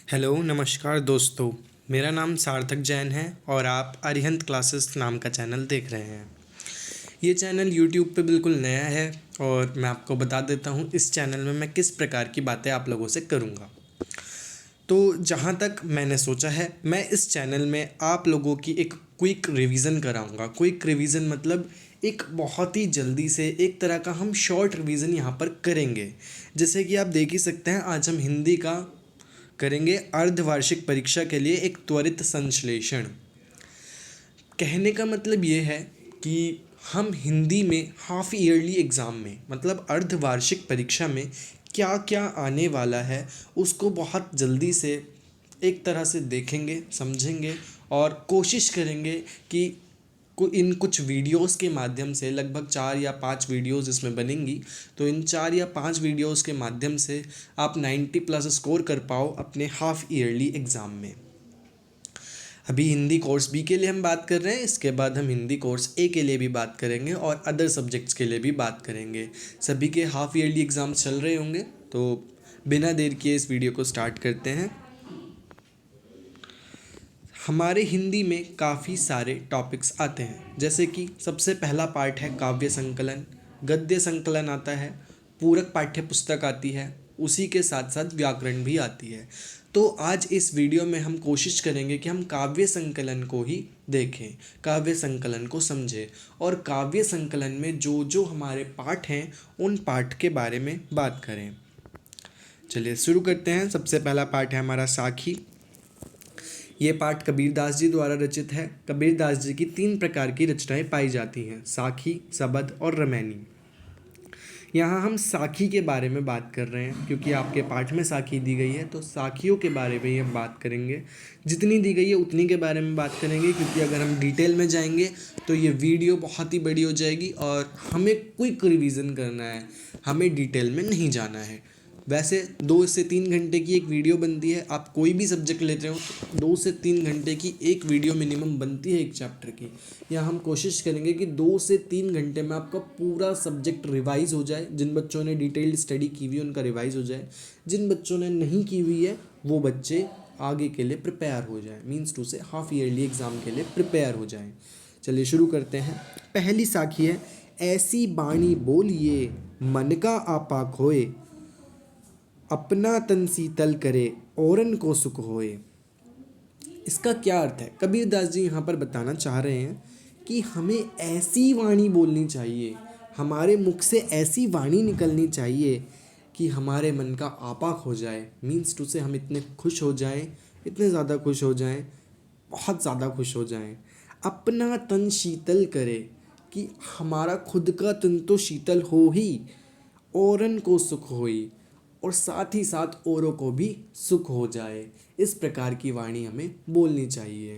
Hello नमस्कार दोस्तों। मेरा नाम सार्थक जैन है और आप अरिहंत क्लासेस नाम का चैनल देख रहे हैं। ये चैनल यूट्यूब पे बिल्कुल नया है और मैं आपको बता देता हूँ इस चैनल में मैं किस प्रकार की बातें आप लोगों से करूँगा। तो जहाँ तक मैंने सोचा है, मैं इस चैनल में आप लोगों की एक क्विक रिवीजन कराऊंगा। क्विक रिवीजन मतलब एक बहुत ही जल्दी से एक तरह का हम शॉर्ट रिवीजन यहाँ पर करेंगे। जैसे कि आप देख ही सकते हैं, आज हम हिंदी का करेंगे अर्धवार्षिक परीक्षा के लिए एक त्वरित संश्लेषण। कहने का मतलब ये है कि हम हिंदी में हाफ ईयरली एग्ज़ाम में मतलब अर्धवार्षिक परीक्षा में क्या क्या आने वाला है उसको बहुत जल्दी से एक तरह से देखेंगे, समझेंगे और कोशिश करेंगे कि इन कुछ वीडियोस के माध्यम से, लगभग 4 या 5 वीडियोस इसमें बनेंगी, तो इन 4 या 5 वीडियोस के माध्यम से आप 90 प्लस स्कोर कर पाओ अपने हाफ ईयरली एग्ज़ाम में। अभी हिंदी कोर्स बी के लिए हम बात कर रहे हैं, इसके बाद हम हिंदी कोर्स ए के लिए भी बात करेंगे और अदर सब्जेक्ट्स के लिए भी बात करेंगे। सभी के हाफ ईयरली एग्ज़ाम्स चल रहे होंगे, तो बिना देर किए इस वीडियो को स्टार्ट करते हैं। हमारे हिंदी में काफ़ी सारे टॉपिक्स आते हैं, जैसे कि सबसे पहला पार्ट है काव्य संकलन, गद्य संकलन आता है, पूरक पाठ्य पुस्तक आती है, उसी के साथ साथ व्याकरण भी आती है। तो आज इस वीडियो में हम कोशिश करेंगे कि हम काव्य संकलन को ही देखें, काव्य संकलन को समझें और काव्य संकलन में जो जो हमारे पाठ हैं उन पाठ के बारे में बात करें। चलिए शुरू करते हैं। सबसे पहला पाठ है हमारा साखी। ये पाठ कबीरदास जी द्वारा रचित है। कबीरदास जी की 3 प्रकार की रचनाएं पाई जाती हैं, साखी, सबद और रमैनी। यहाँ हम साखी के बारे में बात कर रहे हैं क्योंकि आपके पाठ में साखी दी गई है, तो साखियों के बारे में ही हम बात करेंगे। जितनी दी गई है उतनी के बारे में बात करेंगे, क्योंकि अगर हम डिटेल में जाएंगे तो ये वीडियो बहुत ही बड़ी हो जाएगी और हमें क्विक रिवीजन करना है, हमें डिटेल में नहीं जाना है। वैसे 2 से 3 घंटे की एक वीडियो बनती है, आप कोई भी सब्जेक्ट लेते हो तो 2 से 3 घंटे की एक वीडियो मिनिमम बनती है एक चैप्टर की। या हम कोशिश करेंगे कि 2 से 3 घंटे में आपका पूरा सब्जेक्ट रिवाइज़ हो जाए। जिन बच्चों ने डिटेल्ड स्टडी की हुई है उनका रिवाइज़ हो जाए, जिन बच्चों ने नहीं की हुई है वो बच्चे आगे के लिए प्रिपेयर हो जाए, मीन्स टू से हाफ ईयरली एग्ज़ाम के लिए प्रिपेयर हो जाएँ। चलिए शुरू करते हैं। पहली साखी है, ऐसी बाणी बोलिए मन का आपा खोए, अपना तन शीतल करे औरन को सुख होए। इसका क्या अर्थ है? कबीरदास जी यहाँ पर बताना चाह रहे हैं कि हमें ऐसी वाणी बोलनी चाहिए, हमारे मुख से ऐसी वाणी निकलनी चाहिए कि हमारे मन का आपा खो जाए, मीन्स टू से हम इतने खुश हो जाएं, इतने ज़्यादा खुश हो जाएं, बहुत ज़्यादा खुश हो जाएं। अपना तन शीतल करे, कि हमारा खुद का तन तो शीतल हो ही, औरन को सुख होई, और साथ ही साथ औरों को भी सुख हो जाए। इस प्रकार की वाणी हमें बोलनी चाहिए।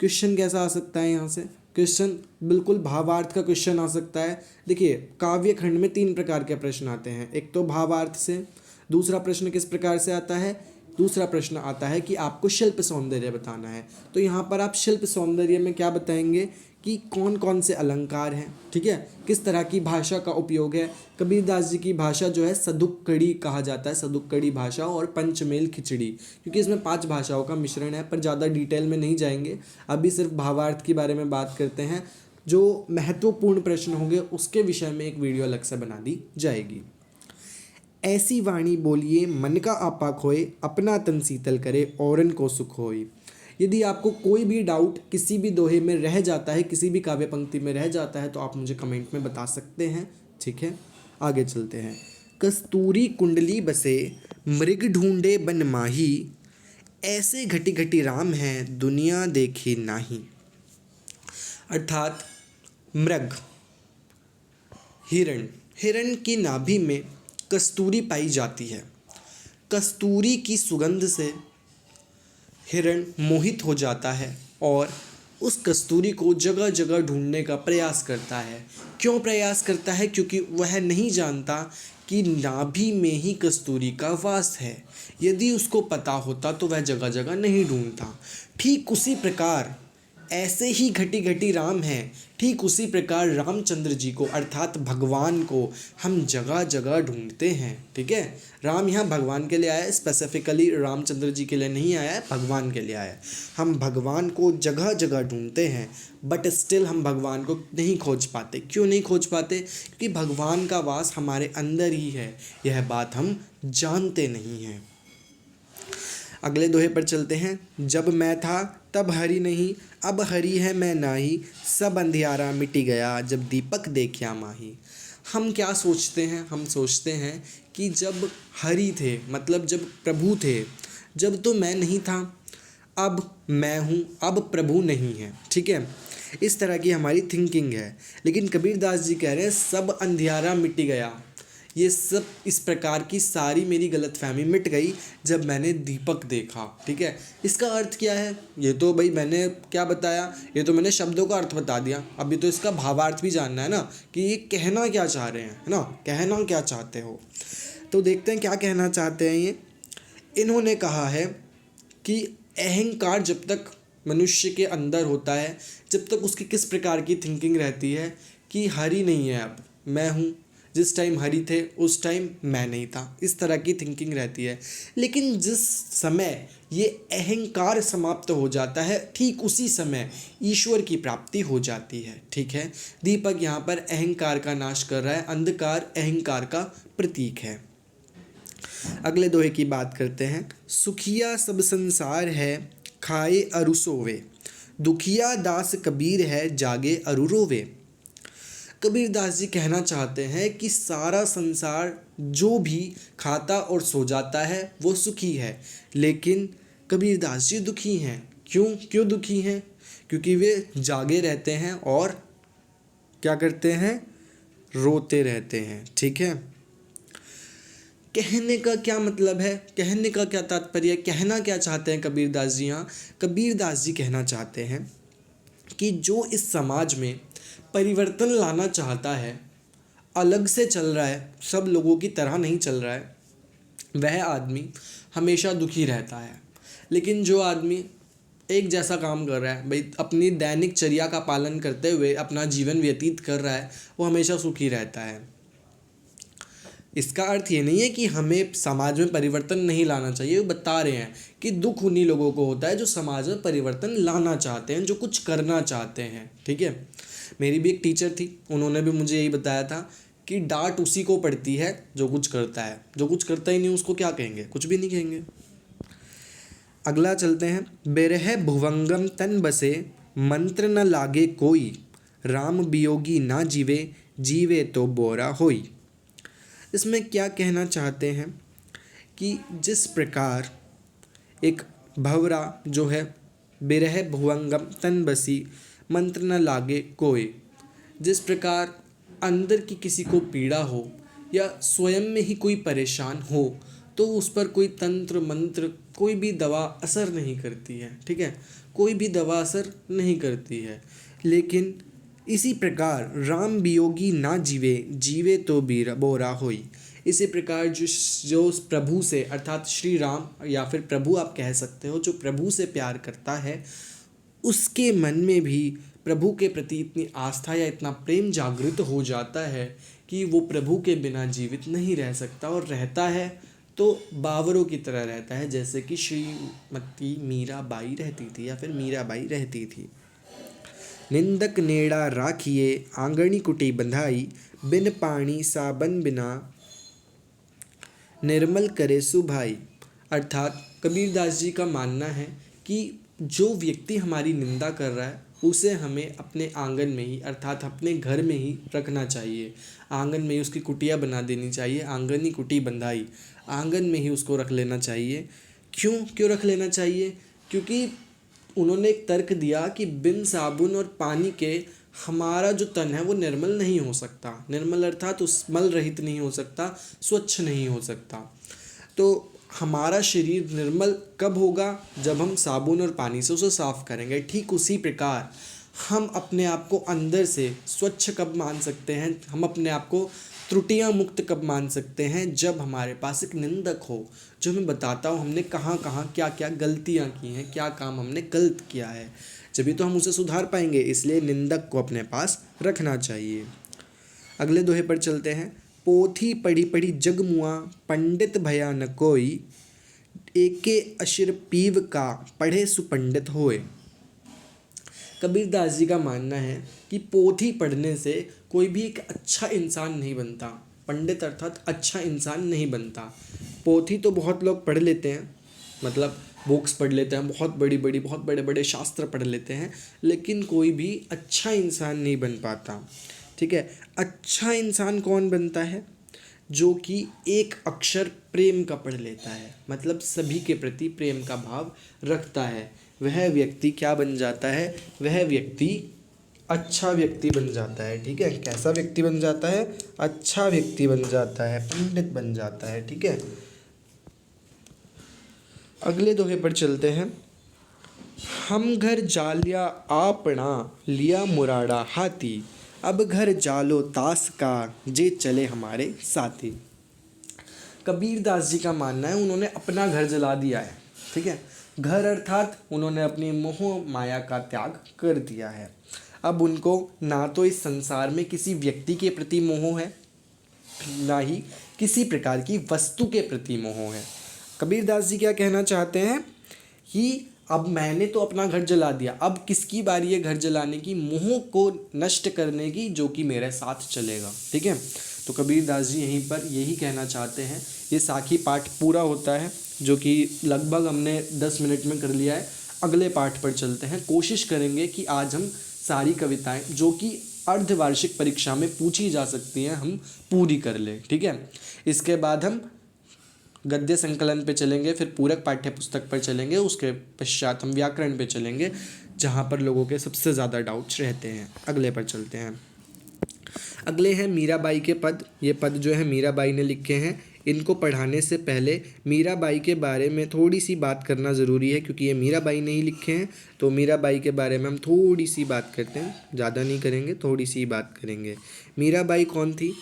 क्वेश्चन कैसा आ सकता है यहाँ से? क्वेश्चन बिल्कुल भावार्थ का क्वेश्चन आ सकता है। देखिए, काव्य खंड में 3 प्रकार के प्रश्न आते हैं। एक तो भावार्थ से, दूसरा प्रश्न किस प्रकार से आता है, दूसरा प्रश्न आता है कि आपको शिल्प सौंदर्य बताना है। तो यहाँ पर आप शिल्प सौंदर्य में क्या बताएंगे कि कौन कौन से अलंकार हैं, ठीक है, किस तरह की भाषा का उपयोग है। कबीरदास जी की भाषा जो है सदुक्कड़ी कहा जाता है, सदुक्कड़ी भाषा और पंचमेल खिचड़ी, क्योंकि इसमें 5 भाषाओं का मिश्रण है। पर ज़्यादा डिटेल में नहीं जाएंगे, अभी सिर्फ भावार्थ के बारे में बात करते हैं। जो महत्वपूर्ण प्रश्न होंगे उसके विषय में एक वीडियो अलग से बना दी जाएगी। ऐसी वाणी बोलिए मन का आपा खोए, अपना तन शीतल करे औरन को सुख होए। यदि आपको कोई भी डाउट किसी भी दोहे में रह जाता है, किसी भी काव्य पंक्ति में रह जाता है, तो आप मुझे कमेंट में बता सकते हैं, ठीक है। आगे चलते हैं। कस्तूरी कुंडली बसे मृग ढूंढे बन माही, ऐसे घटी घटी राम हैं दुनिया देखी नाही। अर्थात मृग, हिरण, हिरण की नाभि में कस्तूरी पाई जाती है। कस्तूरी की सुगंध से हिरण मोहित हो जाता है और उस कस्तूरी को जगह जगह ढूंढने का प्रयास करता है। क्यों प्रयास करता है? क्योंकि वह नहीं जानता कि नाभि में ही कस्तूरी का वास है। यदि उसको पता होता तो वह जगह जगह नहीं ढूंढता। ठीक उसी प्रकार ऐसे ही घटी घटी राम हैं, ठीक उसी प्रकार रामचंद्र जी को अर्थात भगवान को हम जगह जगह ढूंढते हैं। ठीक है, राम यहाँ भगवान के लिए आया है, स्पेसिफिकली रामचंद्र जी के लिए नहीं आया है, भगवान के लिए आया है। हम भगवान को जगह जगह ढूंढते हैं, बट स्टिल हम भगवान को नहीं खोज पाते। क्यों नहीं खोज पाते? क्योंकि भगवान का वास हमारे अंदर ही है, यह बात हम जानते नहीं हैं। अगले दोहे पर चलते हैं। जब मैं था तब हरि नहीं, अब हरि है मैं नाही, सब अंधियारा मिटी गया, जब दीपक देखा माही। हम क्या सोचते हैं? हम सोचते हैं कि जब हरि थे, मतलब जब प्रभु थे, जब तो मैं नहीं था, अब मैं हूँ, अब प्रभु नहीं है। ठीक है, इस तरह की हमारी थिंकिंग है। लेकिन कबीरदास जी कह रहे हैं सब अंधियारा मिट गया। ये सब इस प्रकार की सारी मेरी गलतफहमी मिट गई जब मैंने दीपक देखा। ठीक है, इसका अर्थ क्या है? ये तो भाई मैंने क्या बताया, ये तो मैंने शब्दों का अर्थ बता दिया। अभी तो इसका भावार्थ भी जानना है ना, कि ये कहना क्या चाह रहे हैं, है ना, कहना क्या चाहते हो। तो देखते हैं क्या कहना चाहते हैं ये। इन्होंने कहा है कि अहंकार जब तक मनुष्य के अंदर होता है, जब तक उसकी किस प्रकार की थिंकिंग रहती है कि हरि नहीं है, अब मैं हूँ, जिस टाइम हरि थे उस टाइम मैं नहीं था, इस तरह की थिंकिंग रहती है। लेकिन जिस समय ये अहंकार समाप्त हो जाता है, ठीक उसी समय ईश्वर की प्राप्ति हो जाती है। ठीक है, दीपक यहाँ पर अहंकार का नाश कर रहा है, अंधकार अहंकार का प्रतीक है। अगले दोहे की बात करते हैं। सुखिया सब संसार है, खाए अरु सोवे, दुखिया दास कबीर है, जागे अरु रोवे। कबीरदास जी कहना चाहते हैं कि सारा संसार जो भी खाता और सो जाता है वो सुखी है, लेकिन कबीरदास जी दुखी हैं। क्यों दुखी हैं? क्योंकि वे जागे रहते हैं और क्या करते हैं? रोते रहते हैं। ठीक है, कहने का क्या मतलब है? कहने का क्या तात्पर्य? कहना क्या चाहते हैं कबीरदास जी? यहाँ कबीरदास जी कहना चाहते हैं कि जो इस समाज में परिवर्तन लाना चाहता है, अलग से चल रहा है, सब लोगों की तरह नहीं चल रहा है, वह आदमी हमेशा दुखी रहता है। लेकिन जो आदमी एक जैसा काम कर रहा है, भाई अपनी दैनिक चर्या का पालन करते हुए अपना जीवन व्यतीत कर रहा है, वो हमेशा सुखी रहता है। इसका अर्थ ये नहीं है कि हमें समाज में परिवर्तन नहीं लाना चाहिए। वो बता रहे हैं कि दुख उन्हीं लोगों को होता है जो समाज में परिवर्तन लाना चाहते हैं, जो कुछ करना चाहते हैं। ठीक है, मेरी भी एक टीचर थी, उन्होंने भी मुझे यही बताया था कि डांट उसी को पड़ती है जो कुछ करता है, जो कुछ करता ही नहीं उसको क्या कहेंगे? कुछ भी नहीं कहेंगे। अगला चलते हैं। बेरह भुवंगम तन बसे, मंत्र न लागे कोई, राम वियोगी ना जीवे, जीवे तो बोरा होई। इसमें क्या कहना चाहते हैं कि जिस प्रकार एक भंवरा जो है, बिरह भुवंगम तन बसी, मंत्र न लागे कोई, जिस प्रकार अंदर की किसी को पीड़ा हो या स्वयं में ही कोई परेशान हो, तो उस पर कोई तंत्र मंत्र, कोई भी दवा असर नहीं करती है। ठीक है, कोई भी दवा असर नहीं करती है। लेकिन इसी प्रकार राम वियोगी ना जीवे, जीवे तो बोरा होई। इसी प्रकार जो प्रभु से अर्थात श्री राम या फिर प्रभु आप कह सकते हो, जो प्रभु से प्यार करता है, उसके मन में भी प्रभु के प्रति इतनी आस्था या इतना प्रेम जागृत हो जाता है कि वो प्रभु के बिना जीवित नहीं रह सकता, और रहता है तो बावरों की तरह रहता है, जैसे कि श्रीमती मीराबाई रहती थी या फिर मीराबाई रहती थी। निंदक नेड़ा राखिए, आंगणी कुटी बंधाई, बिन पानी साबन बिना, निर्मल करे सुभाई। अर्थात कबीरदास जी का मानना है कि जो व्यक्ति हमारी निंदा कर रहा है उसे हमें अपने आंगन में ही अर्थात अपने घर में ही रखना चाहिए। आंगन में ही उसकी कुटिया बना देनी चाहिए, आंगनी कुटी बंधाई, आंगन में ही उसको रख लेना चाहिए। क्यों रख लेना चाहिए? क्योंकि उन्होंने एक तर्क दिया कि बिन साबुन और पानी के हमारा जो तन है वो निर्मल नहीं हो सकता। निर्मल अर्थात उस मल रहित नहीं हो सकता, स्वच्छ नहीं हो सकता। तो हमारा शरीर निर्मल कब होगा? जब हम साबुन और पानी से उसे साफ़ करेंगे। ठीक उसी प्रकार हम अपने आप को अंदर से स्वच्छ कब मान सकते हैं? हम अपने आप को त्रुटियां मुक्त कब मान सकते हैं? जब हमारे पास एक निंदक हो जो हमें बताता हो हमने कहाँ कहाँ क्या क्या गलतियां की हैं, क्या काम हमने गलत किया है, जब तो हम उसे सुधार पाएंगे। इसलिए निंदक को अपने पास रखना चाहिए। अगले दोहे पर चलते हैं। पोथी पढ़ी पढ़ी जग मुआ, पंडित भया न कोई, एके अशिर पीव का, पढ़े सुपंडित होए। कबीरदास जी का मानना है कि पोथी पढ़ने से कोई भी एक अच्छा इंसान नहीं बनता, पंडित अर्थात अच्छा इंसान नहीं बनता। पोथी तो बहुत लोग पढ़ लेते हैं, मतलब बुक्स पढ़ लेते हैं, बहुत बड़ी बड़ी बहुत बड़े बड़े शास्त्र पढ़ लेते हैं, लेकिन कोई भी अच्छा इंसान नहीं बन पाता। ठीक है, अच्छा इंसान कौन बनता है? जो कि एक अक्षर प्रेम का पढ़ लेता है, मतलब सभी के प्रति प्रेम का भाव रखता है। वह व्यक्ति क्या बन जाता है? वह व्यक्ति अच्छा व्यक्ति बन जाता है। ठीक है, कैसा व्यक्ति बन जाता है? अच्छा व्यक्ति बन जाता है, पंडित बन जाता है। ठीक है, अगले दोहे पर चलते हैं। हम घर जालिया आपना, लिया मुराड़ा हाथी, अब घर जालो तास का, जे चले हमारे साथी। कबीरदास जी का मानना है उन्होंने अपना घर जला दिया है। ठीक है, घर अर्थात उन्होंने अपनी मोह माया का त्याग कर दिया है। अब उनको ना तो इस संसार में किसी व्यक्ति के प्रति मोह है, ना ही किसी प्रकार की वस्तु के प्रति मोह है। कबीरदास जी क्या कहना चाहते हैं कि अब मैंने तो अपना घर जला दिया, अब किसकी बारी है घर जलाने की, मोह को नष्ट करने की, जो कि मेरे साथ चलेगा। ठीक है, तो कबीरदास जी यहीं पर यही कहना चाहते हैं। ये साखी पाठ पूरा होता है, जो कि लगभग हमने 10 मिनट में कर लिया है। अगले पाठ पर चलते हैं। कोशिश करेंगे कि आज हम सारी कविताएं जो कि अर्धवार्षिक परीक्षा में पूछी जा सकती हैं हम पूरी कर लें। ठीक है, इसके बाद हम गद्य संकलन पे चलेंगे, फिर पूरक पाठ्य पुस्तक पर चलेंगे, उसके पश्चात हम व्याकरण पे चलेंगे, जहाँ पर लोगों के सबसे ज़्यादा डाउट्स रहते हैं। अगले पर चलते हैं। अगले हैं मीराबाई के पद। ये पद जो है मीराबाई ने लिखे हैं। इनको पढ़ाने से पहले मीराबाई के बारे में थोड़ी सी बात करना ज़रूरी है, क्योंकि ये मीराबाई ने ही लिखे हैं। तो मीराबाई के बारे में हम थोड़ी सी बात करते हैं, ज़्यादा नहीं करेंगे, थोड़ी सी बात करेंगे। मीराबाई कौन थी?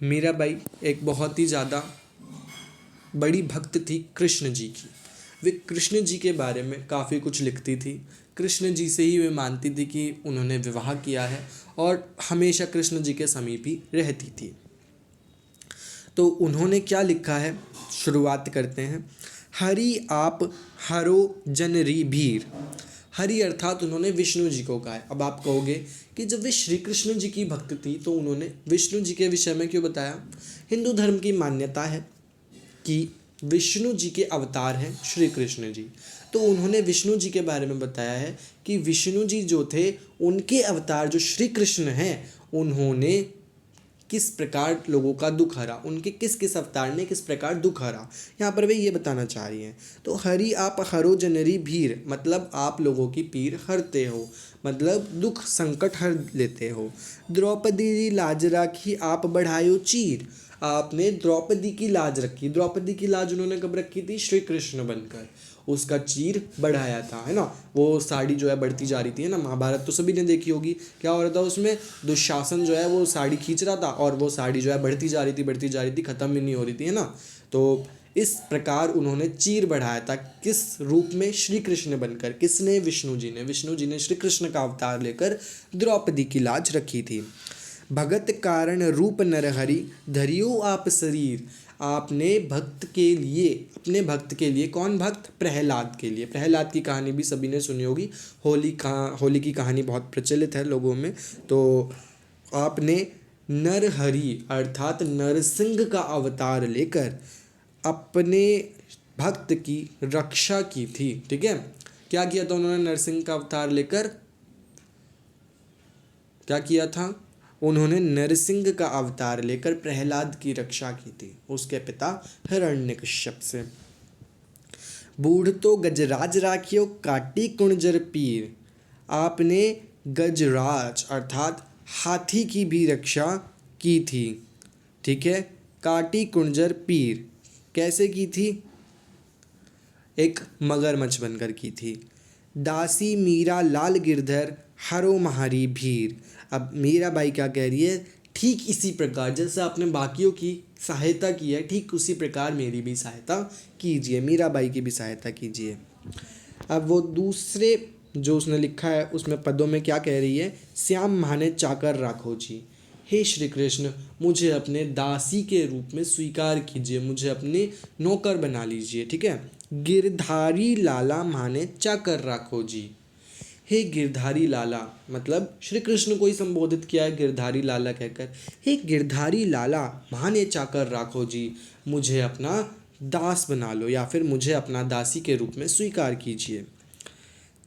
मीराबाई एक बहुत ही ज़्यादा बड़ी भक्त थी कृष्ण जी की। वे कृष्ण जी के बारे में काफ़ी कुछ लिखती थी। कृष्ण जी से ही वे मानती थी कि उन्होंने विवाह किया है और हमेशा कृष्ण जी के समीप ही रहती थी। तो उन्होंने क्या लिखा है, शुरुआत करते हैं। हरि आप हरो जनरी भीर। हरि अर्थात उन्होंने विष्णु जी को कहा है। अब आप कहोगे कि जब वे श्री कृष्ण जी की भक्त थी तो उन्होंने विष्णु जी के विषय में क्यों बताया? हिंदू धर्म की मान्यता है कि विष्णु जी के अवतार हैं श्री कृष्ण जी, तो उन्होंने विष्णु जी के बारे में बताया है कि विष्णु जी जो थे उनके अवतार जो श्री कृष्ण हैं, उन्होंने किस प्रकार लोगों का दुख हरा, उनके किस किस अवतार ने किस प्रकार दुख हरा, यहाँ पर वे ये बताना चाह रही हैं। तो हरि आप हरो जनरी भीर, मतलब आप लोगों की पीर हरते हो, मतलब दुख संकट हर लेते हो। द्रौपदी लाज राखी आप बढ़ायो चीर, आपने द्रौपदी की लाज रखी। द्रौपदी की लाज उन्होंने कब रखी थी? श्री कृष्ण बनकर उसका चीर बढ़ाया था, है ना। वो साड़ी जो है बढ़ती जा रही थी, है ना। महाभारत तो सभी ने देखी होगी। क्या हो रहा था उसमें? दुशासन जो है वो साड़ी खींच रहा था और वो साड़ी जो है बढ़ती जा रही थी, ख़त्म ही नहीं हो रही थी, है ना। तो इस प्रकार उन्होंने चीर बढ़ाया था, किस रूप में? श्री कृष्ण बनकर। किसने? विष्णु जी ने श्री कृष्ण का अवतार लेकर द्रौपदी की लाज रखी थी। भगत कारण रूप नरहरि, धरियो आप शरीर। आपने भक्त के लिए, अपने भक्त के लिए, कौन भक्त? प्रहलाद के लिए। प्रहलाद की कहानी भी सभी ने सुनी होगी। होली की कहानी बहुत प्रचलित है लोगों में। तो आपने नरहरि अर्थात नरसिंह का अवतार लेकर अपने भक्त की रक्षा की थी। ठीक है, क्या किया था उन्होंने? नरसिंह का अवतार लेकर क्या किया था? उन्होंने नरसिंह का अवतार लेकर प्रहलाद की रक्षा की थी, उसके पिता हिरण्यकश्यप से। बूढ़ तो गजराज राखियो, काटी कुणजर पीर। आपने गजराज अर्थात हाथी की भी रक्षा की थी। ठीक है, काटी कुणजर पीर कैसे की थी? एक मगरमच्छ बनकर की थी। दासी मीरा लाल गिरधर, हरो महारी भीर। अब मीराबाई क्या कह रही है, ठीक इसी प्रकार जैसे आपने बाकियों की सहायता की है, ठीक उसी प्रकार मेरी भी सहायता कीजिए, मीराबाई की भी सहायता कीजिए। अब वो दूसरे जो उसने लिखा है उसमें पदों में क्या कह रही है, श्याम माने चाकर राखो जी। हे श्री कृष्ण, मुझे अपने दासी के रूप में स्वीकार कीजिए, मुझे अपने नौकर बना लीजिए, ठीक है। गिरधारी लाला माने चाकर राखो जी। हे गिरधारी लाला, मतलब श्री कृष्ण को ही संबोधित किया है गिरधारी लाला कहकर। हे गिरधारी लाला माने चाकर राखो जी, मुझे अपना दास बना लो या फिर मुझे अपना दासी के रूप में स्वीकार कीजिए।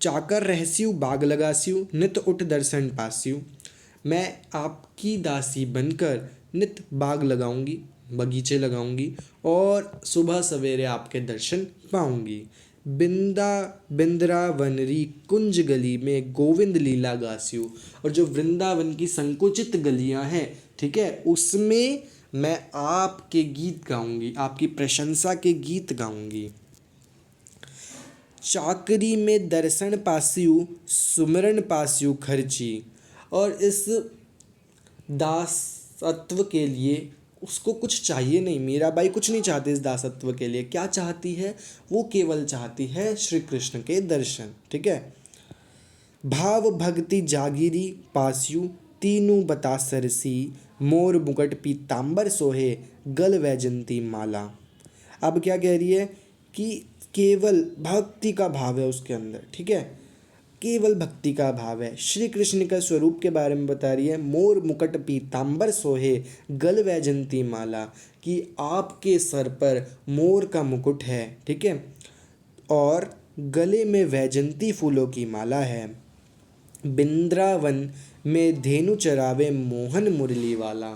चाकर रहस्यु बाग लगास्यु नित उठ दर्शन पास्यु। मैं आपकी दासी बनकर नित बाग लगाऊंगी, बगीचे लगाऊंगी और सुबह सवेरे आपके दर्शन पाऊंगी। बिंदा बिंद्रावनरी कुंज गली में गोविंद लीला गास्यु। और जो वृंदावन की संकुचित गलियां हैं, ठीक है, उसमें मैं आपके गीत गाऊंगी, आपकी प्रशंसा के गीत गाऊंगी। चाकरी में दर्शन पास्यु सुमरन पास्यु खर्ची। और इस दासत्व के लिए उसको कुछ चाहिए नहीं, मीराबाई कुछ नहीं चाहती इस दासत्व के लिए। क्या चाहती है, वो केवल चाहती है श्री कृष्ण के दर्शन, ठीक है। भाव भक्ति जागिरी पास्यु तीनों बता सरसी। मोर मुकुट पीतांबर सोहे गल वैजंती माला। अब क्या कह रही है कि केवल भक्ति का भाव है उसके अंदर, ठीक है, केवल भक्ति का भाव है। श्री कृष्ण का स्वरूप के बारे में बता रही है, मोर मुकुट पीतांबर सोहे गल वैजंती माला, कि आपके सर पर मोर का मुकुट है, ठीक है, और गले में वैजंती फूलों की माला है। बिंद्रावन में धेनु चरावे मोहन मुरली वाला,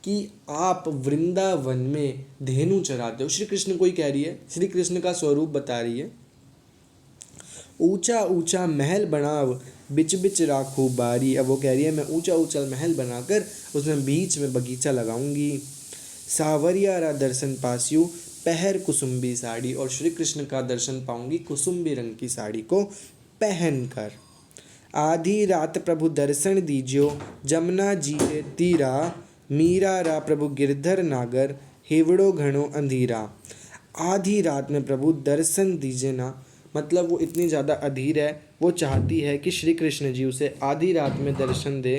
कि आप वृंदावन में धेनु चराते हो। श्री कृष्ण को ही कह रही है, श्री कृष्ण का स्वरूप बता रही है। ऊंचा ऊंचा महल बनाव बिच बिच राखू बारी। अब वो कह रही है मैं ऊंचा ऊंचा महल बनाकर उसमें बीच में बगीचा लगाऊंगी। सावरिया रा दर्शन पास्यु पहर कुसुम्बी साड़ी। और श्री कृष्ण का दर्शन पाऊंगी कुसुम्बी रंग की साड़ी को पहनकर। आधी रात प्रभु दर्शन दीजियो जमुना जी रे तीरा। मीरा रा प्रभु गिरधर नागर हेवड़ो घणो अंधीरा। आधी रात में प्रभु दर्शन दीजिए ना, मतलब वो इतनी ज़्यादा अधीर है, वो चाहती है कि श्री कृष्ण जी उसे आधी रात में दर्शन दे।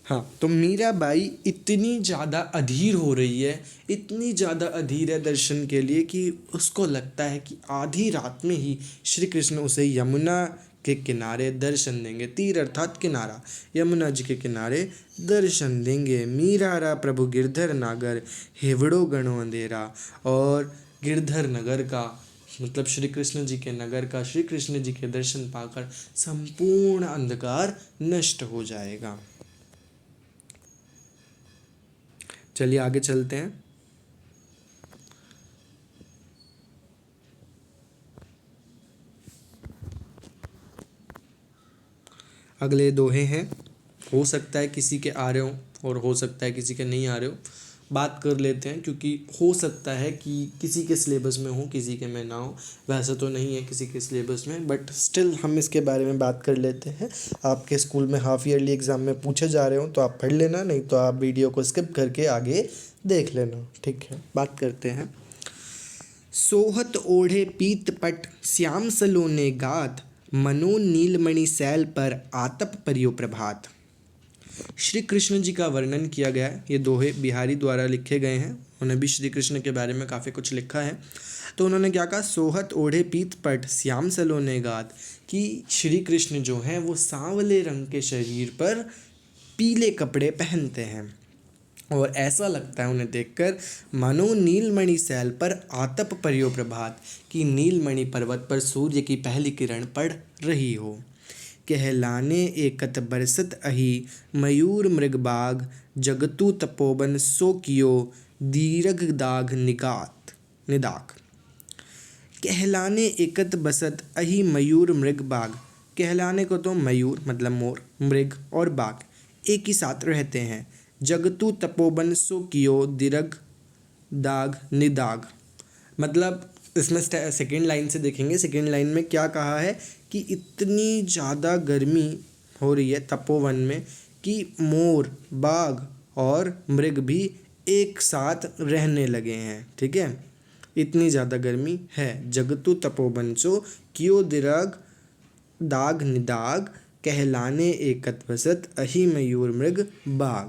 हाँ, तो मीराबाई इतनी ज़्यादा अधीर हो रही है, इतनी ज़्यादा अधीर है दर्शन के लिए कि उसको लगता है कि आधी रात में ही श्री कृष्ण उसे यमुना के किनारे दर्शन देंगे। तीर अर्थात किनारा, यमुना जी के किनारे दर्शन देंगे। मीरा रा प्रभु गिरधर नागर हेवड़ो गणो अंधेरा। और गिरधर नगर का मतलब श्री कृष्ण जी के नगर का, श्री कृष्ण जी के दर्शन पाकर संपूर्ण अंधकार नष्ट हो जाएगा। चलिए आगे चलते हैं। अगले दोहे हैं, हो सकता है किसी के आ रहे हो और हो सकता है किसी के नहीं आ रहे हो। बात कर लेते हैं, क्योंकि हो सकता है कि किसी के सिलेबस में हो, किसी के में ना हो। वैसे तो नहीं है किसी के सिलेबस में, बट स्टिल हम इसके बारे में बात कर लेते हैं। आपके स्कूल में हाफ ईयरली एग्ज़ाम में पूछे जा रहे हो तो आप पढ़ लेना, नहीं तो आप वीडियो को स्किप करके आगे देख लेना, ठीक है। बात करते हैं। सोहत ओढ़े पीत पट श्याम सलोने गात। मनो नीलमणि सैल पर आतप परियो प्रभात। श्री कृष्ण जी का वर्णन किया गया है। ये दोहे बिहारी द्वारा लिखे गए हैं। उन्होंने भी श्री कृष्ण के बारे में काफ़ी कुछ लिखा है। तो उन्होंने क्या कहा, सोहत ओढ़े पीत पट श्याम सलोने गात, कि श्री कृष्ण जो हैं वो सांवले रंग के शरीर पर पीले कपड़े पहनते हैं और ऐसा लगता है उन्हें देखकर मानो नीलमणि सैल पर आतप परियो प्रभात, कि नीलमणि पर्वत पर सूर्य की पहली किरण पड़ रही हो। कहलाने एकत बरसत अहि मयूर मृगबाग। जगतु तपोवन सो कियो दीर्घ दाग निदाक। कहलाने एकत बसत अहि मयूर मृग बाग। कहलाने को तो मयूर मतलब मोर, मृग और बाग एक ही साथ रहते हैं। जगतु तपोवन सो कियो दीर्घ दाग निदाग, मतलब इसमें सेकेंड लाइन से देखेंगे। सेकेंड लाइन में क्या कहा है कि इतनी ज़्यादा गर्मी हो रही है तपोवन में कि मोर, बाघ और मृग भी एक साथ रहने लगे हैं। ठीक है, इतनी ज़्यादा गर्मी है। जगतु तपोवनसो कियो दिरग दाग निदाग कहलाने एकत वसत अहि मयूर मृग बाघ।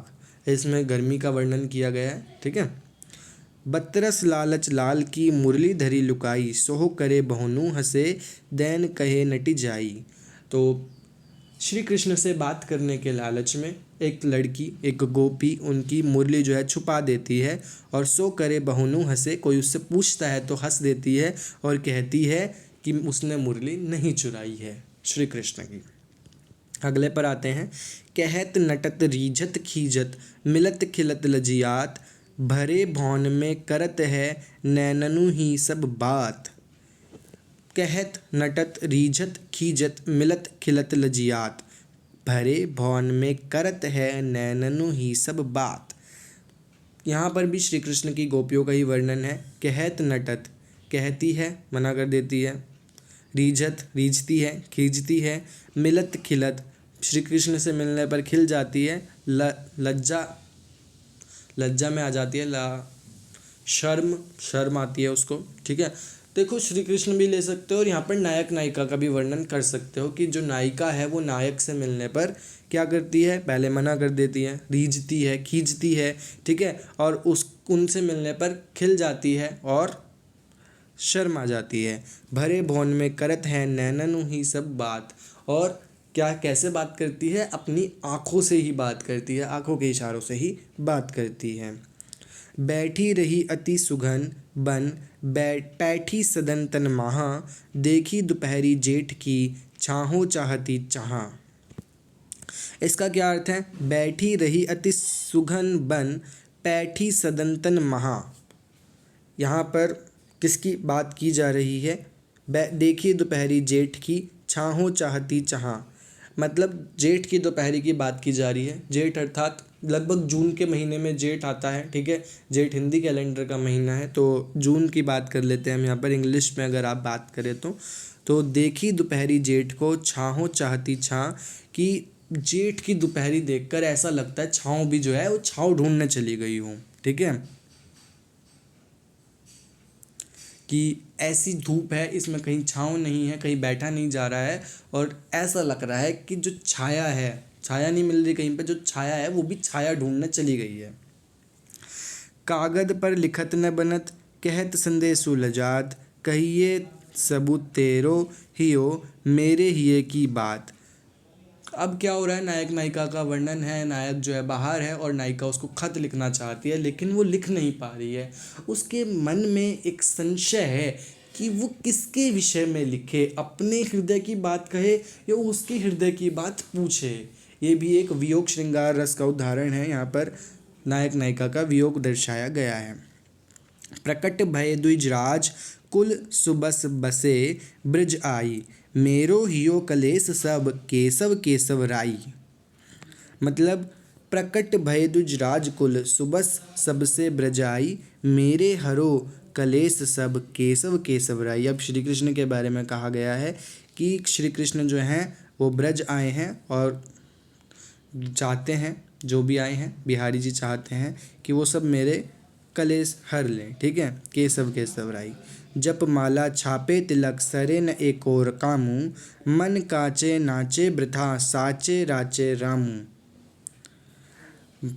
इसमें गर्मी का वर्णन किया गया है। ठीक है, बतरस लालच लाल की मुरली धरी लुकाई सोह करे बहुनु हंसे दैन कहे नटी जाई। तो श्री कृष्ण से बात करने के लालच में एक लड़की, एक गोपी उनकी मुरली जो है छुपा देती है और सो करे बहुनु हंसे, कोई उससे पूछता है तो हंस देती है और कहती है कि उसने मुरली नहीं चुराई है श्री कृष्ण की। अगले पर आते हैं। कहत नटत रीझत खीजत मिलत खिलत लजियात भरे भौन में करत है नैननु ही सब बात। कहत नटत रीझत खीजत मिलत खिलत लजियात भरे भौन में करत है नैननु ही सब बात। यहाँ पर भी श्री कृष्ण की गोपियों का ही वर्णन है। कहत नटत, कहती है मना कर देती है, रीझत रीझती है खींचती है, मिलत खिलत श्री कृष्ण से मिलने पर खिल जाती है, लज्जा लज्जा में आ जाती है, शर्म आती है उसको। ठीक है, देखो श्री कृष्ण भी ले सकते हो और यहाँ पर नायक नायिका का भी वर्णन कर सकते हो कि जो नायिका है वो नायक से मिलने पर क्या करती है, पहले मना कर देती है, रीझती है खींचती है। ठीक है, और उनसे मिलने पर खिल जाती है और शर्म आ जाती है। भरे भौन में करत है नैननु ही सब बात। और क्या कैसे बात करती है, अपनी आँखों से ही बात करती है, आँखों के इशारों से ही बात करती है। बैठी रही अति सुघन बन पैठी सदन तन महा देखी दोपहरी जेठ की छाहों चाहती चाहा। इसका क्या अर्थ है, बैठी रही अति सुघन बन पैठी सदन तन महा। यहाँ पर किसकी बात की जा रही है, देखी दोपहरी जेठ की छाहों चाहती चाहा, मतलब जेठ की दोपहरी की बात की जा रही है। जेठ अर्थात लगभग जून के महीने में जेठ आता है। ठीक है, जेठ हिंदी कैलेंडर का महीना है तो जून की बात कर लेते हैं हम यहाँ पर। इंग्लिश में अगर आप बात करें तो देखी दोपहरी जेठ को छाहों चाहती छाँ, कि जेठ की दोपहरी देखकर ऐसा लगता है छाँव भी जो है वो छाँव ढूंढने चली गई हूँ। ठीक है, कि ऐसी धूप है, इसमें कहीं छाँव नहीं है, कहीं बैठा नहीं जा रहा है और ऐसा लग रहा है कि जो छाया है, छाया नहीं मिल रही कहीं पे, जो छाया है वो भी छाया ढूंढने चली गई है। कागद पर लिखत न बनत कहत संदेशु लजात कहिए सबूत तेरो हियो मेरे हिये की बात। अब क्या हो रहा है, नायक नायिका का वर्णन है। नायक जो है बाहर है और नायिका उसको खत लिखना चाहती है लेकिन वो लिख नहीं पा रही है। उसके मन में एक संशय है कि वो किसके विषय में लिखे, अपने हृदय की बात कहे या उसके हृदय की बात पूछे। ये भी एक वियोग श्रृंगार रस का उदाहरण है। यहाँ पर नायक नायिका का वियोग दर्शाया गया है। प्रकट भय द्विजराज कुल सुबस बसे ब्रज आई मेरो हियो कलेस सब केशव केशव राई। मतलब प्रकट भय द्विजराज कुल सुबस सबसे ब्रज आई मेरे हरो कलेस सब केशव केशव राई। अब श्री कृष्ण के बारे में कहा गया है कि श्री कृष्ण जो हैं वो ब्रज आए हैं और चाहते हैं, जो भी आए हैं बिहारी जी चाहते हैं कि वो सब मेरे कलेश हर लें। ठीक है, केशव केशव राई। जप माला छापे तिलक सरे न एक और कामू मन काचे नाचे वृथा साचे राचे रामू।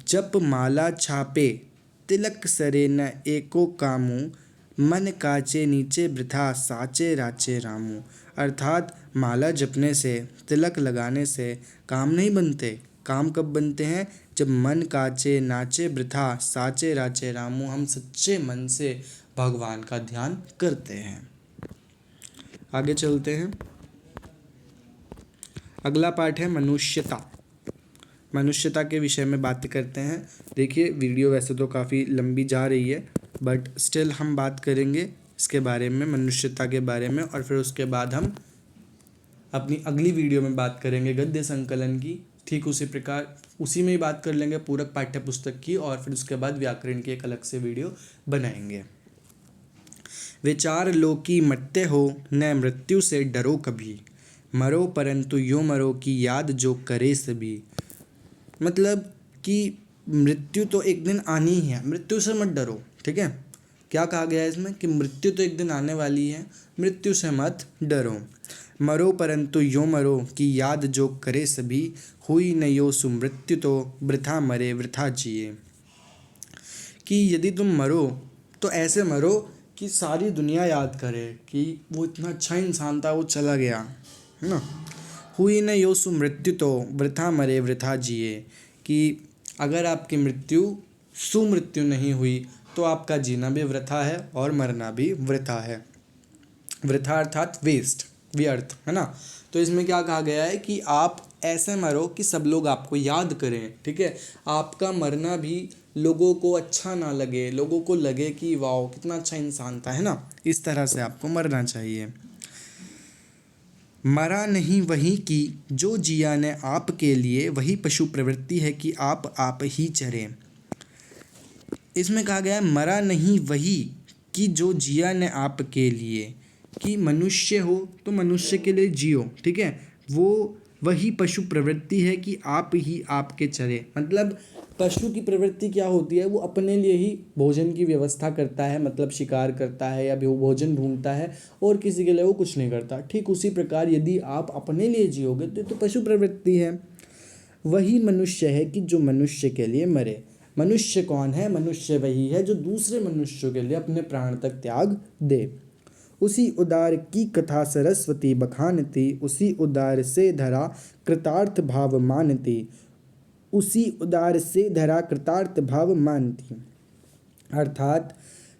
जप माला छापे तिलक सरे न एको कामू मन काचे नीचे वृथा साचे राचे रामू। अर्थात माला जपने से, तिलक लगाने से काम नहीं बनते। काम कब बनते हैं, जब मन काचे नाचे वृथा साचे राचे रामू, हम सच्चे मन से भगवान का ध्यान करते हैं। आगे चलते हैं। अगला पाठ है मनुष्यता। मनुष्यता के विषय में बात करते हैं। देखिए वीडियो वैसे तो काफ़ी लंबी जा रही है बट स्टिल हम बात करेंगे इसके बारे में, मनुष्यता के बारे में, और फिर उसके बाद हम अपनी अगली वीडियो में बात करेंगे गद्य संकलन की। ठीक उसी प्रकार उसी में ही बात कर लेंगे पूरक पाठ्य पुस्तक की, और फिर उसके बाद व्याकरण की एक अलग से वीडियो बनाएंगे। विचार लो कि मत्य हो न मृत्यु से डरो कभी मरो परंतु यो मरो की याद जो करे सभी। मतलब कि मृत्यु तो एक दिन आनी ही है, मृत्यु से मत डरो। ठीक है, क्या कहा गया है इसमें कि मृत्यु तो एक दिन आने वाली है, मृत्यु से मत डरो। मरो परंतु यो मरो की याद जो करे सभी, हुई न यो सु मृत्यु तो वृथा मरे वृथा जिए। कि यदि तुम मरो तो ऐसे मरो कि सारी दुनिया याद करे कि वो इतना अच्छा इंसान था, वो चला गया, है ना। हुई न यो सु मृत्यु तो वृथा मरे वृथा जिए। कि अगर आपकी मृत्यु सुमृत्यु नहीं हुई तो आपका जीना भी वृथा है और मरना भी वृथा है। वृथा अर्थात वेस्ट, व्यर्थ, है ना। तो इसमें क्या कहा गया है कि आप ऐसे मरो कि सब लोग आपको याद करें। ठीक है, आपका मरना भी लोगों को अच्छा ना लगे, लोगों को लगे कि वाह कितना अच्छा इंसान था, है ना। इस तरह से आपको मरना चाहिए। मरा नहीं वही की जो जिया ने आपके लिए, वही पशु प्रवृत्ति है कि आप ही चरे। इसमें कहा गया है मरा नहीं वही कि जो जिया ने आपके लिए, कि मनुष्य हो तो मनुष्य के लिए जियो। ठीक है, वो वही पशु प्रवृत्ति है कि आप ही आपके चरे। मतलब पशु की प्रवृत्ति क्या होती है, वो अपने लिए ही भोजन की व्यवस्था करता है, मतलब शिकार करता है या भोजन ढूंढता है और किसी के लिए वो कुछ नहीं करता। ठीक उसी प्रकार यदि आप अपने लिए जियोगे तो पशु प्रवृत्ति है। वही मनुष्य है कि जो मनुष्य के लिए मरे। मनुष्य कौन है? मनुष्य वही है जो दूसरे मनुष्यों के लिए अपने प्राण तक त्याग दे। उसी उदार की कथा सरस्वती बखानती, उसी उदार से धरा कृतार्थ भाव मानती। उसी उदार से धरा कृतार्थ भाव मानती अर्थात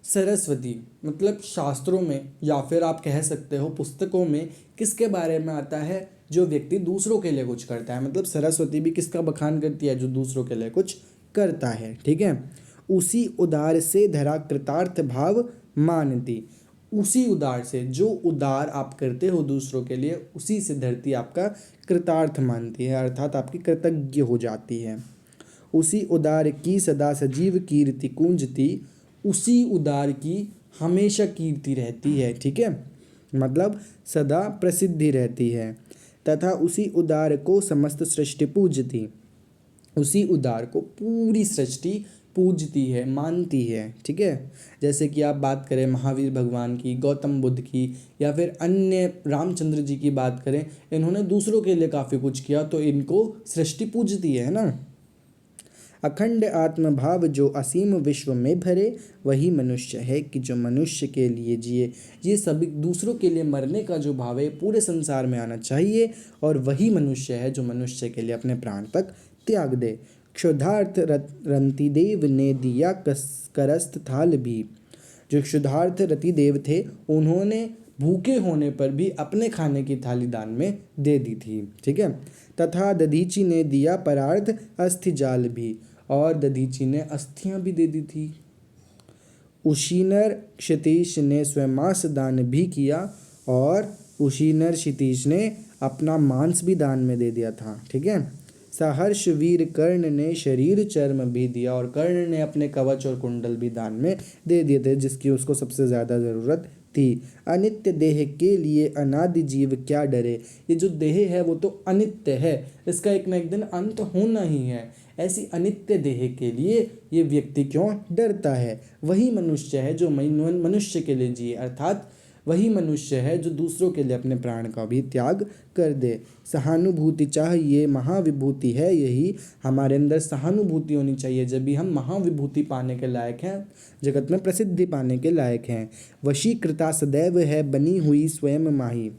सरस्वती मतलब शास्त्रों में या फिर आप कह सकते हो पुस्तकों में किसके बारे में आता है? जो व्यक्ति दूसरों के लिए कुछ करता है। मतलब सरस्वती भी किसका बखान करती है? जो दूसरों के लिए कुछ करता है। ठीक है, उसी उदार से धरा कृतार्थ भाव मानती। उसी उदार से, जो उदार आप करते हो दूसरों के लिए, उसी से धरती आपका कृतार्थ मानती है, अर्थात आपकी कृतज्ञ हो जाती है। उसी उदार की सदा सजीव कीर्ति कुंजती। उसी उदार की हमेशा कीर्ति रहती है। ठीक है, मतलब सदा प्रसिद्धि रहती है। तथा उसी उदार को समस्त सृष्टि पूजती। उसी उदार को पूरी सृष्टि पूजती है, मानती है। ठीक है, जैसे कि आप बात करें महावीर भगवान की, गौतम बुद्ध की, या फिर अन्य रामचंद्र जी की बात करें, इन्होंने दूसरों के लिए काफ़ी कुछ किया तो इनको सृष्टि पूजती है ना। अखंड आत्मभाव जो असीम विश्व में भरे, वही मनुष्य है कि जो मनुष्य के लिए जिए। ये सभी दूसरों के लिए मरने का जो भाव है पूरे संसार में आना चाहिए, और वही मनुष्य है जो मनुष्य के लिए अपने प्राण तक त्याग दे। क्षुधार्थ रंतिदेव ने दिया करस्त थाल भी। जो क्षुधार्थ रतिदेव थे उन्होंने भूखे होने पर भी अपने खाने की थाली दान में दे दी थी। ठीक है, तथा दधीची ने दिया परार्थ अस्थि जाल भी, और दधीची ने अस्थियां भी दे दी थी। उशीनर क्षितीश ने स्वयं मांस दान भी किया, और उशीनर क्षितीश ने अपना मांस भी दान में दे दिया था। ठीक है, सहर्ष वीर कर्ण ने शरीर चर्म भी दिया, और कर्ण ने अपने कवच और कुंडल भी दान में दे दिए थे, जिसकी उसको सबसे ज़्यादा ज़रूरत थी। अनित्य देह के लिए अनादि जीव क्या डरे। ये जो देह है वो तो अनित्य है, इसका एक न एक दिन अंत होना ही है। ऐसी अनित्य देह के लिए ये व्यक्ति क्यों डरता है? वही मनुष्य है जो मनुष्य के लिए जिए, अर्थात वही मनुष्य है जो दूसरों के लिए अपने प्राण का भी त्याग कर दे। सहानुभूति चाहिए महाविभूति है यही। हमारे अंदर सहानुभूति होनी चाहिए, जब भी हम महाविभूति पाने के लायक हैं, जगत में प्रसिद्धि पाने के लायक हैं। वशीकृता सदैव है बनी हुई स्वयं माही।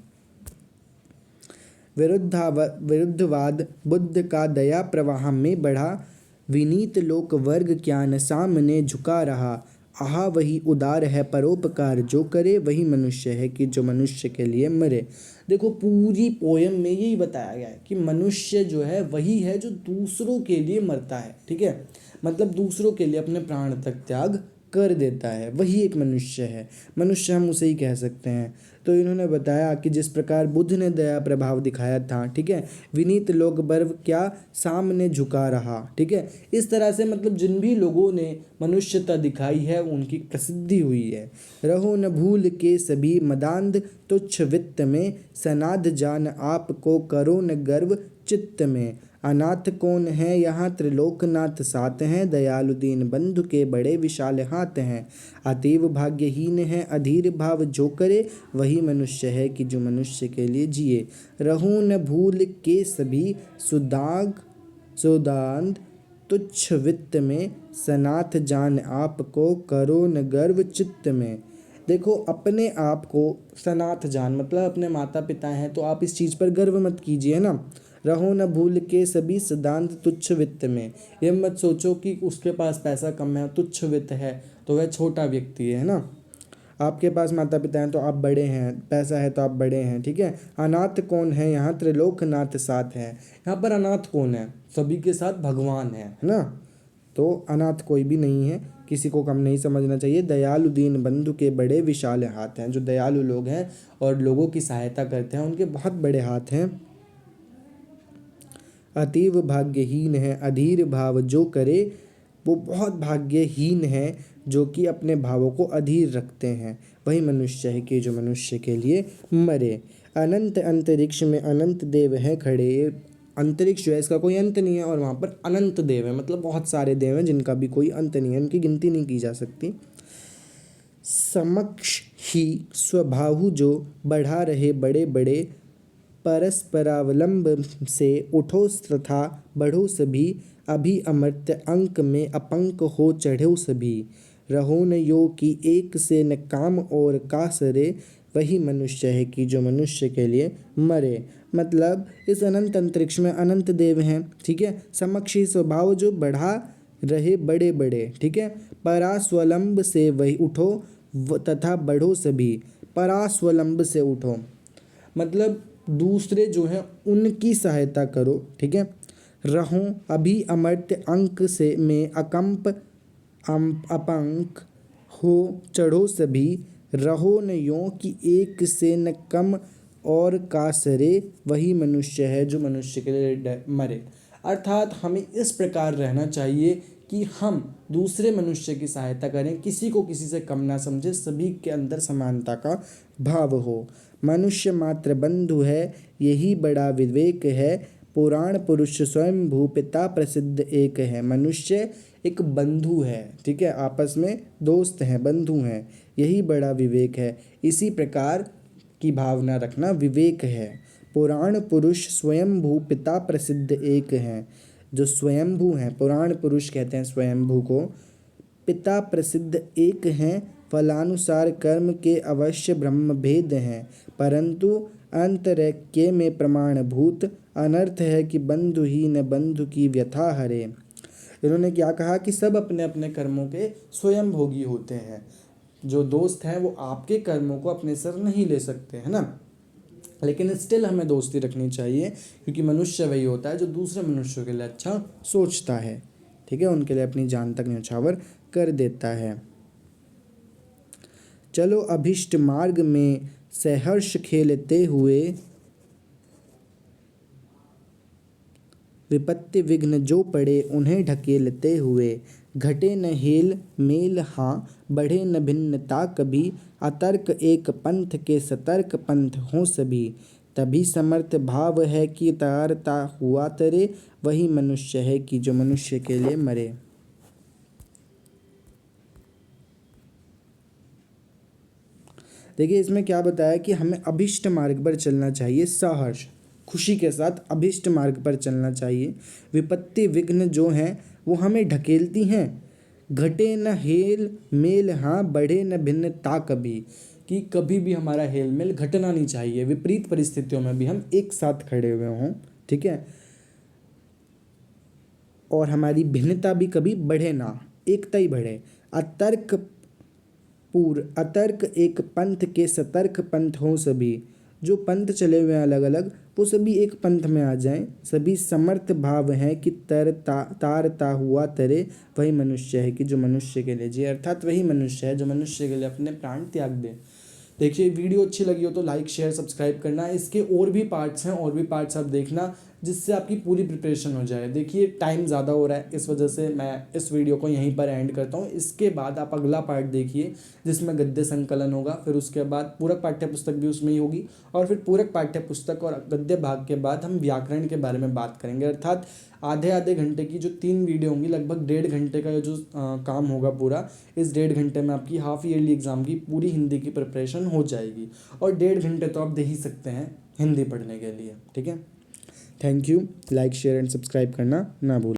विरुद्धवाद बुद्ध का दया प्रवाह में बढ़ा। विनीत लोक वर्ग क्या न सामने झुका रहा। आहा वही उदार है परोपकार जो करे, वही मनुष्य है कि जो मनुष्य के लिए मरे। देखो पूरी पोयम में यही बताया गया है कि मनुष्य जो है वही है जो दूसरों के लिए मरता है। ठीक है, मतलब दूसरों के लिए अपने प्राण तक त्याग कर देता है, वही एक मनुष्य है। मनुष्य हम उसे ही कह सकते हैं। तो इन्होंने बताया कि जिस प्रकार बुद्ध ने दया प्रभाव दिखाया था, ठीक है, विनीत लोग बर्व क्या सामने झुका रहा, ठीक है, इस तरह से मतलब जिन भी लोगों ने मनुष्यता दिखाई है उनकी प्रसिद्धि हुई है। रहो न भूल के सभी मदांध तुच्छ वित्त में, सनाध जान आपको करो न गर्व चित्त में। अनाथ कौन है यहाँ त्रिलोकनाथ साथ हैं, दयालु दीन बंधु के बड़े विशाल हाथ हैं। अतीव भाग्यहीन है अधीर भाव जो करे, वही मनुष्य है कि जो मनुष्य के लिए जिए। रहूं न भूल के सभी सुदांत तुच्छ वित्त में, सनाथ जान आपको करो न गर्व चित्त में। देखो, अपने आप को सनाथ जान मतलब अपने माता पिता हैं तो आप इस चीज़ पर गर्व मत कीजिए ना। रहो न भूल के सभी सिद्धांत तुच्छ वित्त में, ये मत सोचो कि उसके पास पैसा कम है, तुच्छ वित्त है तो वह छोटा व्यक्ति है ना। आपके पास माता पिता हैं तो आप बड़े हैं, पैसा है तो आप बड़े हैं, ठीक है। अनाथ कौन है यहाँ त्रिलोकनाथ साथ है, यहाँ पर अनाथ कौन है, सभी के साथ भगवान है ना। तो अनाथ कोई भी नहीं है, किसी को कम नहीं समझना चाहिए। दयालु दीन बंधु के बड़े विशाल हाथ हैं, जो दयालु लोग हैं और लोगों की सहायता करते हैं उनके बहुत बड़े हाथ हैं। अतीव भाग्यहीन है अधीर भाव जो करे, वो बहुत भाग्यहीन है जो कि अपने भावों को अधीर रखते हैं, वही मनुष्य है कि जो मनुष्य के लिए मरे। अनंत अंतरिक्ष में अनंत देव हैं खड़े, अंतरिक्ष जो है इसका कोई अंत नहीं है और वहाँ पर अनंत देव है मतलब बहुत सारे देव हैं जिनका भी कोई अंत नहीं है, उनकी गिनती नहीं की जा सकती। समक्ष ही स्वभाहु जो बढ़ा रहे बड़े बड़े, परस्परावलंब से उठो तथा बढ़ो सभी, अभी अमर्त्य अंक में अपंक हो चढ़ो सभी। रहो न यो कि एक से न काम और कासरे, वही मनुष्य है कि जो मनुष्य के लिए मरे। मतलब इस अनंत अंतरिक्ष में अनंत देव हैं, ठीक है। समक्ष ही स्वभाव जो बढ़ा रहे बड़े बड़े, ठीक है। परास्वलंब से वही उठो तथा बढ़ो सभी, परास्वलंब से उठो मतलब दूसरे जो हैं उनकी सहायता करो, ठीक है। रहो अभी अमर्त्य अंक से में अकंप अपंक हो चढ़ो सभी, रहो न यों कि एक से न कम और कासरे, वही मनुष्य है जो मनुष्य के लिए मरे। अर्थात हमें इस प्रकार रहना चाहिए कि हम दूसरे मनुष्य की सहायता करें, किसी को किसी से कम ना समझे, सभी के अंदर समानता का भाव हो। मनुष्य मात्र बंधु है यही बड़ा विवेक है, पुराण पुरुष स्वयं भू पिता प्रसिद्ध एक है। मनुष्य एक बंधु है, ठीक है, आपस में दोस्त हैं, बंधु हैं, यही बड़ा विवेक है। इसी प्रकार की भावना रखना विवेक है। पुराण पुरुष स्वयंभू पिता प्रसिद्ध एक हैं, जो स्वयंभू हैं, पुराण पुरुष कहते हैं स्वयंभू को, पिता प्रसिद्ध एक हैं। फलानुसार कर्म के अवश्य ब्रह्म भेद हैं, परंतु अंतरैक्य में प्रमाणभूत अनर्थ है कि बंधु ही न बंधु की व्यथा हरे। इन्होंने क्या कहा कि सब अपने अपने कर्मों के स्वयं भोगी होते हैं। जो दोस्त हैं वो आपके कर्मों को अपने सर नहीं ले सकते, है ना, लेकिन स्टिल हमें दोस्ती रखनी चाहिए क्योंकि मनुष्य वही होता है जो दूसरे मनुष्यों के लिए अच्छा सोचता है, ठीक है, उनके लिए अपनी जान तक न्यौछावर कर देता है। चलो अभिष्ट मार्ग में सहर्ष खेलते हुए, विपत्ति विघ्न जो पड़े उन्हें ढकेलते हुए। घटे न हेल मेल हाँ बढ़े न भिन्नता कभी, अतर्क एक पंथ के सतर्क पंथ हों सभी। तभी समर्थ भाव है कि तारता हुआ तरे, वही मनुष्य है कि जो मनुष्य के लिए मरे। देखिए इसमें क्या बताया कि हमें अभिष्ट मार्ग पर चलना चाहिए, सहर्ष खुशी के साथ अभिष्ट मार्ग पर चलना चाहिए। विपत्ति विघ्न जो हैं वो हमें ढकेलती हैं। घटे न हेल मेल हाँ बढ़े न भिन्नता कभी, कि कभी भी हमारा हेल मेल घटना नहीं चाहिए, विपरीत परिस्थितियों में भी हम एक साथ खड़े हुए हों, ठीक है, और हमारी भिन्नता भी कभी बढ़े ना, एकता ही बढ़े। अतर्क एक पंथ के सतर्क पंथ हों सभी, जो पंथ चले हुए हैं अलग अलग, वो सभी एक पंथ में आ जाएं। सभी समर्थ भाव हैं कि तारता हुआ तरे वही मनुष्य है, कि जो मनुष्य के लिए जिए, अर्थात वही मनुष्य है जो मनुष्य के लिए अपने प्राण त्याग दे। देखिए वीडियो अच्छी लगी हो तो लाइक शेयर सब्सक्राइब करना। इसके और भी पार्ट्स हैं, और भी पार्ट्स आप देखना, जिससे आपकी पूरी प्रिपरेशन हो जाए। देखिए टाइम ज़्यादा हो रहा है, इस वजह से मैं इस वीडियो को यहीं पर एंड करता हूँ। इसके बाद आप अगला पार्ट देखिए जिसमें गद्य संकलन होगा, फिर उसके बाद पूरक पाठ्य पुस्तक भी उसमें ही होगी, और फिर पूरक पाठ्य पुस्तक और गद्य भाग के बाद हम व्याकरण के बारे में बात करेंगे। अर्थात आधे आधे घंटे की जो 3 वीडियो होंगी, लगभग 1.5 घंटे का जो काम होगा पूरा, इस 1.5 घंटे में आपकी हाफ ईयरली एग्ज़ाम की पूरी हिंदी की प्रिपरेशन हो जाएगी। और 1.5 घंटे तो आप दे ही सकते हैं हिंदी पढ़ने के लिए, ठीक है। Thank you. Like share and subscribe करना ना भूलें।